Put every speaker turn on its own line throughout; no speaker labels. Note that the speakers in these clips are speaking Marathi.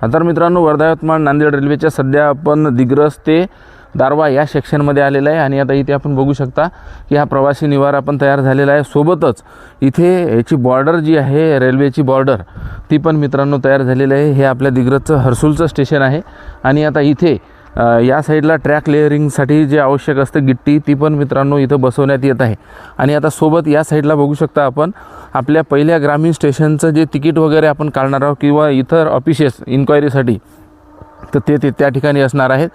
तर मित्रांनो, वर्धा यवतमाळ नांदेड रेल्वेच्या सध्या आपण दिग्रस ते दारव्हा या सेक्शनमध्ये आलेला आहे आणि आता इथे आपण बघू शकता की हा प्रवासी निवारा पण तयार झालेला आहे। सोबतच इथे याची बॉर्डर जी आहे, रेल्वेची बॉर्डर, ती पण मित्रांनो तयार झालेली आहे। हे आपल्या दिग्रसचं हर्सुलचं स्टेशन आहे आणि आता इथे या साईडला ट्रॅक लेअरिंगसाठी जे आवश्यक असतं गिट्टी, ती पण मित्रांनो इथं बसवण्यात येत आहे। आणि आता सोबत या साईडला बघू शकता आपण आपल्या पहिल्या ग्रामीण स्टेशनचं जे तिकीट वगैरे आपण काढणार आहोत किंवा इतर ऑफिसेस इन्क्वायरीसाठी, तर ते त्या ठिकाणी असणार आहेत।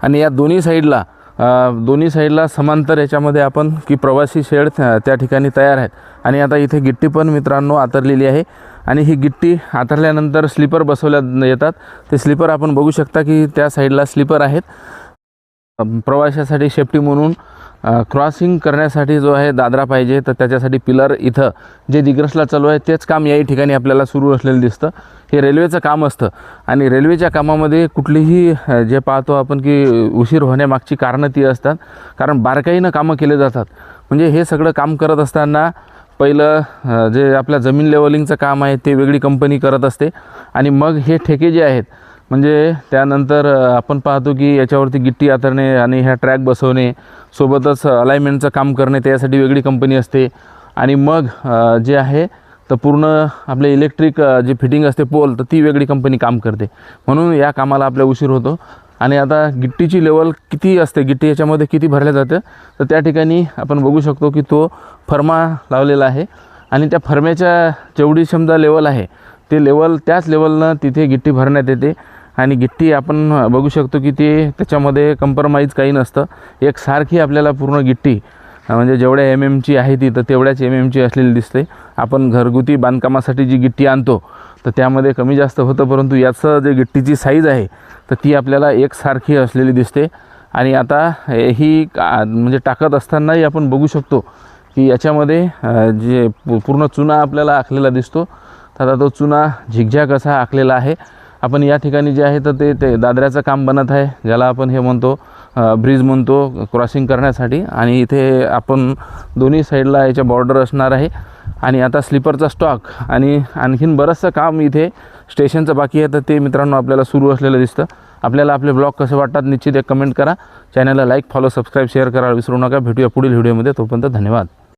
आणि या दोन्ही साईडला समांतर याच्यामध्ये आपण की प्रवासी शेड त्या ठिकाणी तयार आहेत। आणि आता इथे गिट्टी पण मित्रांनो आतरलेली आहे आणि ही गिट्टी आतरल्यानंतर स्लीपर बसवल्या येतात। ते स्लीपर आपण बघू शकता की त्या साईडला स्लीपर आहेत प्रवाशासाठी सेफ्टी म्हणून। क्रॉसिंग करण्यासाठी जो आहे दादरा पाहिजे, तर त्याच्यासाठी पिलर इथं जे दिग्रसला चालू आहे तेच काम याही ठिकाणी आपल्याला सुरू असलेलं दिसतं। हे रेल्वेचं काम असतं आणि रेल्वेच्या कामामध्ये कुठलीही जे पाहतो आपण की उशीर होण्यामागची कारणं ती असतात, कारण बारकाईनं कामं केले जातात। म्हणजे हे सगळं काम करत असताना पहिलं जे आपल्या जमीन लेवलिंगचं काम आहे ते वेगळी कंपनी करत असते आणि मग हे ठेके जे आहेत, म्हणजे त्यानंतर आपण पाहतो की याच्यावरती गिट्टी आतरणे आणि ह्या ट्रॅक बसवणे, सोबतच अलाइनमेंटचं काम करणे, त्यासाठी वेगळी कंपनी असते। आणि मग जे आहे तर पूर्ण आपले इलेक्ट्रिक जे फिटिंग असते पोल, तर ती वेगळी कंपनी काम करते। म्हणून या कामाला आपल्या उशीर होतो। आणि आता गिट्टीची लेवल किती असते, गिट्टी याच्यामध्ये किती भरल्या जातं, तर त्या ठिकाणी आपण बघू शकतो की तो फर्मा लावलेला आहे आणि त्या फर्म्याच्या जेवढी समजा लेवल आहे ते लेवल त्याच लेवलनं तिथे गिट्टी भरण्यात येते। आणि गिट्टी आपण बघू शकतो की ते त्याच्यामध्ये कंप्रोमाइज काही नसतं, एकसारखी आपल्याला पूर्ण गिट्टी म्हणजे जेवढ्या MM ची आहे ती तर तेवढ्याच MM ची असलेली दिसते। आपण घरगुती बांधकामासाठी जी गिट्टी आणतो तर त्यामध्ये कमी जास्त होतं, परंतु याचं जे गिट्टीची साईज आहे तर ती आपल्याला एकसारखी असलेली दिसते। आणि आता ही म्हणजे टाकत असतानाही आपण बघू शकतो की याच्यामध्ये जे पूर्ण चुना आपल्याला आखलेला दिसतो, तर आता तो चुना झिगझॅग असा आखलेला आहे। आपण या ठिकाणी जे आहे तर ते दादऱ्याचं काम बनत आहे, ज्याला आपण हे म्हणतो ब्रिज म्हणतो क्रॉसिंग करण्यासाठी। आणि इथे आपण दोन्ही साईडला याच्या बॉर्डर असणार आहे आणि आता स्लीपरचा स्टॉक आणि आणखीन बरंचसं काम इथे स्टेशनचं बाकी आहे, तर ते मित्रांनो आपल्याला सुरू असलेलं दिसतं। आपल्याला आपले ब्लॉग कसे वाटतात निश्चित एक कमेंट करा, चॅनलला लाईक, फॉलो, सबस्क्राईब, शेअर करायला विसरू नका। भेटूया पुढील व्हिडिओमध्ये, तोपर्यंत धन्यवाद।